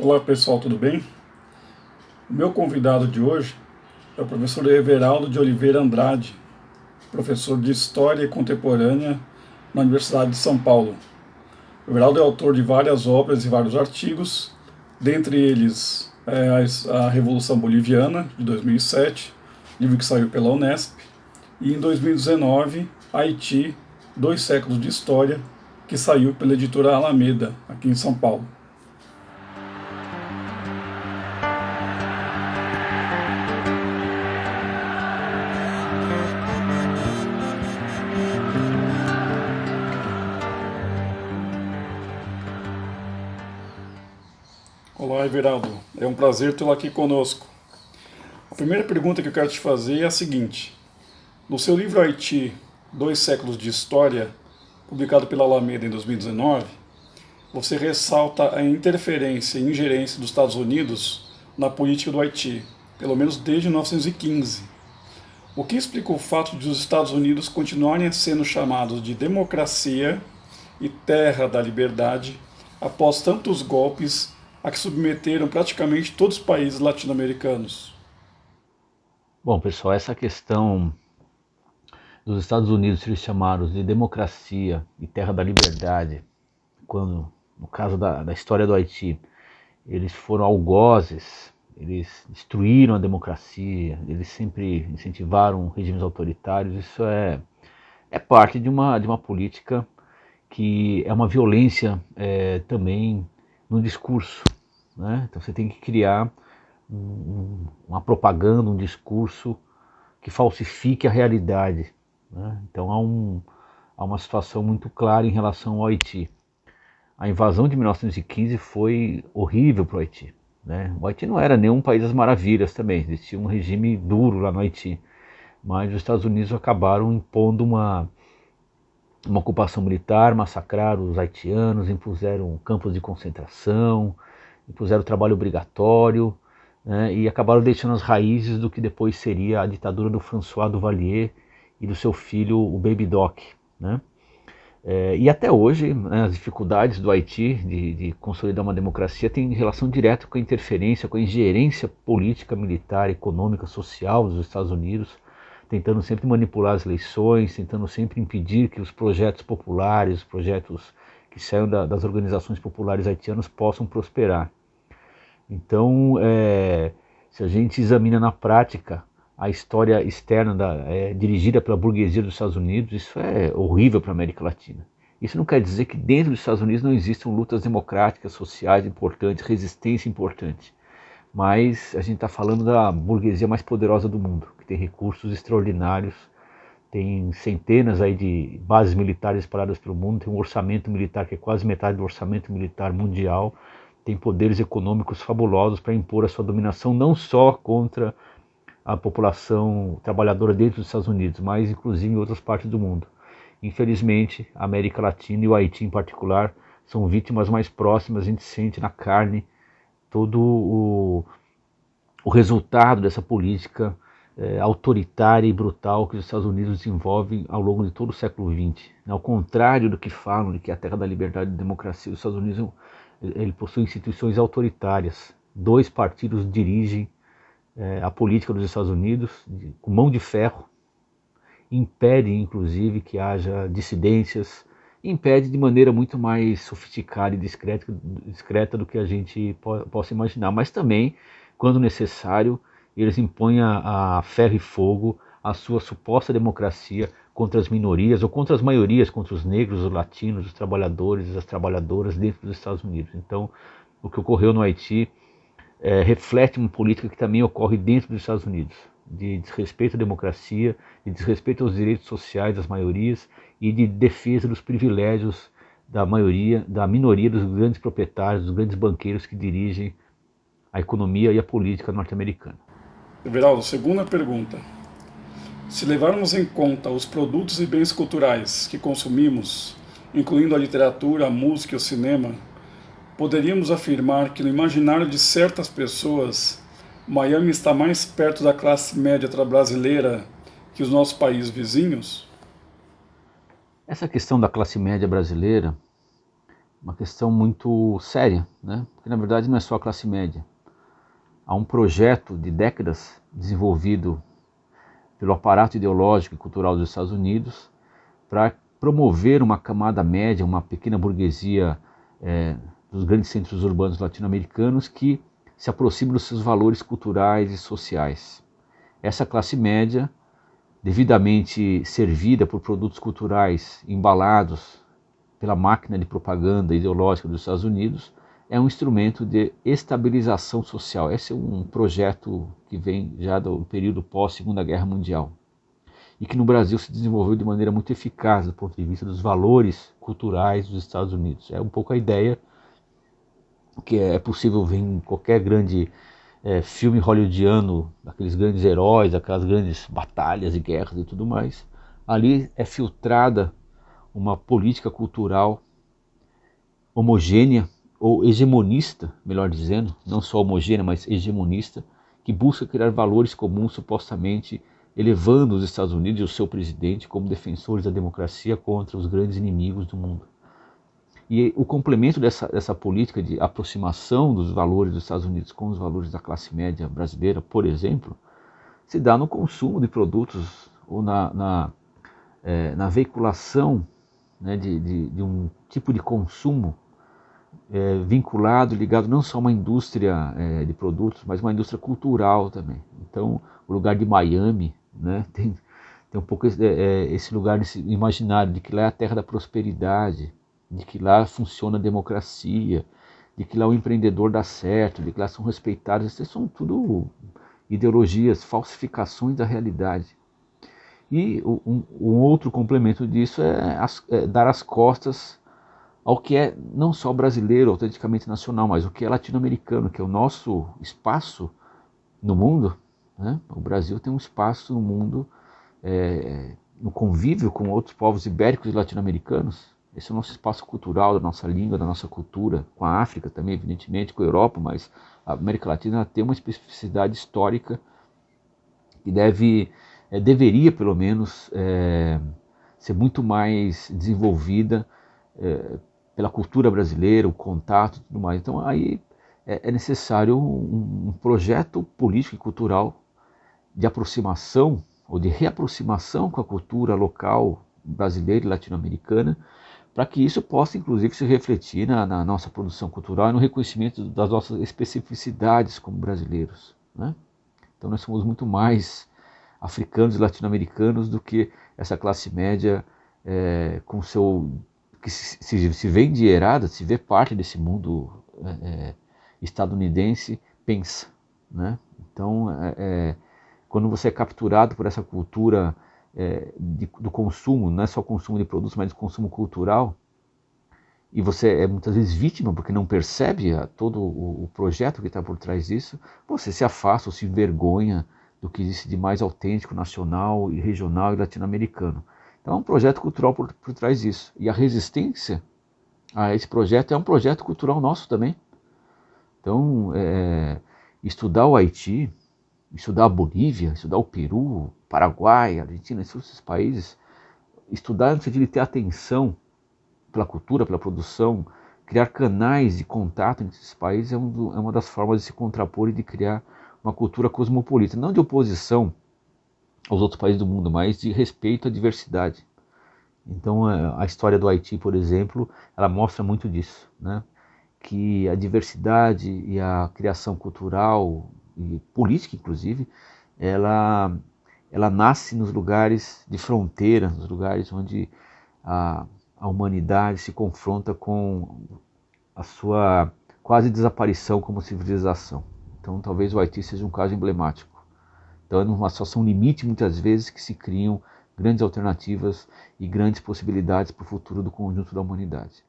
Olá pessoal, tudo bem? O meu convidado de hoje é o professor Everaldo de Oliveira Andrade, professor de História Contemporânea na Universidade de São Paulo. O Everaldo é autor de várias obras e vários artigos, dentre eles a Revolução Boliviana, de 2007, livro que saiu pela Unesp, e em 2019, Haiti, 2 séculos de História, que saiu pela editora Alameda, aqui em São Paulo. Olá, Everaldo. É um prazer tê-lo aqui conosco. A primeira pergunta que eu quero te fazer é a seguinte. No seu livro Haiti, 2 séculos de História, publicado pela Alameda em 2019, você ressalta a interferência e ingerência dos Estados Unidos na política do Haiti, pelo menos desde 1915. O que explica o fato de os Estados Unidos continuarem sendo chamados de democracia e terra da liberdade após tantos golpes a que submeteram praticamente todos os países latino-americanos? Bom, pessoal, essa questão dos Estados Unidos serem chamados de democracia e terra da liberdade, quando, no caso da história do Haiti, eles foram algozes, eles destruíram a democracia, eles sempre incentivaram regimes autoritários, isso é parte de uma política que é uma violência também no discurso. Né? Então você tem que criar uma propaganda, um discurso que falsifique a realidade. Né? Então há uma situação muito clara em relação ao Haiti. A invasão de 1915 foi horrível para o Haiti. Né? O Haiti não era nenhum país das maravilhas também, existia um regime duro lá no Haiti, mas os Estados Unidos acabaram impondo uma ocupação militar, massacraram os haitianos, impuseram campos de concentração, impuseram trabalho obrigatório, né, e acabaram deixando as raízes do que depois seria a ditadura do François Duvalier e do seu filho, o Baby Doc. Né? E até hoje, né, as dificuldades do Haiti de consolidar uma democracia têm relação direta com a interferência, com a ingerência política, militar, econômica, social dos Estados Unidos, tentando sempre manipular as eleições, tentando sempre impedir que os projetos populares, os projetos que saiam das organizações populares haitianas possam prosperar. Então, se a gente examina na prática a história externa dirigida pela burguesia dos Estados Unidos, isso é horrível para a América Latina. Isso não quer dizer que dentro dos Estados Unidos não existam lutas democráticas, sociais importantes, resistência importante. Mas a gente está falando da burguesia mais poderosa do mundo, que tem recursos extraordinários, tem centenas aí de bases militares espalhadas pelo mundo, tem um orçamento militar que é quase metade do orçamento militar mundial, tem poderes econômicos fabulosos para impor a sua dominação não só contra a população trabalhadora dentro dos Estados Unidos, mas inclusive em outras partes do mundo. Infelizmente, a América Latina e o Haiti em particular são vítimas mais próximas, a gente sente na carne todo o resultado dessa política autoritária e brutal que os Estados Unidos desenvolvem ao longo de todo o século XX. Ao contrário do que falam de que é a terra da liberdade e da democracia, os Estados Unidos ele possui instituições autoritárias. 2 partidos dirigem a política dos Estados Unidos com mão de ferro, impedem inclusive que haja dissidências, impede de maneira muito mais sofisticada e discreta do que a gente possa imaginar, mas também, quando necessário, eles impõem a ferro e fogo a sua suposta democracia contra as minorias ou contra as maiorias, contra os negros, os latinos, os trabalhadores, as trabalhadoras dentro dos Estados Unidos. Então, o que ocorreu no Haiti reflete uma política que também ocorre dentro dos Estados Unidos, de desrespeito à democracia, de desrespeito aos direitos sociais das maiorias e de defesa dos privilégios da maioria, da minoria dos grandes proprietários, dos grandes banqueiros que dirigem a economia e a política norte-americana. Everaldo, segunda pergunta. Se levarmos em conta os produtos e bens culturais que consumimos, incluindo a literatura, a música e o cinema, poderíamos afirmar que no imaginário de certas pessoas, Miami está mais perto da classe média brasileira que os nossos países vizinhos? Essa questão da classe média brasileira uma questão muito séria, né? Porque na verdade não é só a classe média. Há um projeto de décadas desenvolvido pelo aparato ideológico e cultural dos Estados Unidos para promover uma camada média, uma pequena burguesia dos grandes centros urbanos latino-americanos que se aproxima dos seus valores culturais e sociais. Essa classe média, devidamente servida por produtos culturais embalados pela máquina de propaganda ideológica dos Estados Unidos, é um instrumento de estabilização social. Esse é um projeto que vem já do período pós-Segunda Guerra Mundial e que no Brasil se desenvolveu de maneira muito eficaz do ponto de vista dos valores culturais dos Estados Unidos. É um pouco a ideia que é possível ver em qualquer grande filme hollywoodiano, daqueles grandes heróis, aquelas grandes batalhas e guerras e tudo mais. Ali é filtrada uma política cultural homogênea ou hegemonista, melhor dizendo, não só homogênea, mas hegemonista, que busca criar valores comuns supostamente elevando os Estados Unidos e o seu presidente como defensores da democracia contra os grandes inimigos do mundo. E o complemento dessa política de aproximação dos valores dos Estados Unidos com os valores da classe média brasileira, por exemplo, se dá no consumo de produtos ou na veiculação, né, de um tipo de consumo vinculado, ligado não só a uma indústria de produtos, mas uma indústria cultural também. Então, o lugar de Miami, né, tem um pouco esse lugar, esse imaginário de que lá é a terra da prosperidade, de que lá funciona a democracia, de que lá o empreendedor dá certo, de que lá são respeitados. Essas são tudo ideologias, falsificações da realidade. E um outro complemento disso é dar as costas ao que é não só brasileiro, autenticamente nacional, mas o que é latino-americano, que é o nosso espaço no mundo, né? O Brasil tem um espaço no mundo, no convívio com outros povos ibéricos e latino-americanos. Esse é o nosso espaço cultural, da nossa língua, da nossa cultura, com a África também, evidentemente, com a Europa, mas a América Latina tem uma especificidade histórica que deveria, pelo menos, ser muito mais desenvolvida pela cultura brasileira, o contato e tudo mais. Então aí é necessário um projeto político e cultural de aproximação ou de reaproximação com a cultura local brasileira e latino-americana, para que isso possa inclusive se refletir na nossa produção cultural e no reconhecimento das nossas especificidades como brasileiros, né? Então nós somos muito mais africanos e latino-americanos do que essa classe média com seu que se vê endinheirada, se vê parte desse mundo estadunidense, pensa, né? Então, quando você é capturado por essa cultura do consumo, não é só consumo de produtos, mas de consumo cultural, e você é muitas vezes vítima porque não percebe todo o projeto que está por trás disso, você se afasta ou se envergonha do que existe de mais autêntico, nacional, e regional e latino-americano. Então é um projeto cultural por trás disso. E a resistência a esse projeto é um projeto cultural nosso também. Então, estudar o Haiti, estudar a Bolívia, estudar o Peru, Paraguai, Argentina, esses países, estudar no sentido de ter atenção pela cultura, pela produção, criar canais de contato entre esses países é uma das formas de se contrapor e de criar uma cultura cosmopolita, não de oposição aos outros países do mundo, mas de respeito à diversidade. Então a história do Haiti, por exemplo, ela mostra muito disso, né? Que a diversidade e a criação cultural e política, inclusive, ela nasce nos lugares de fronteira, nos lugares onde a humanidade se confronta com a sua quase desaparição como civilização. Então talvez o Haiti seja um caso emblemático. Então é numa situação limite, muitas vezes, que se criam grandes alternativas e grandes possibilidades para o futuro do conjunto da humanidade.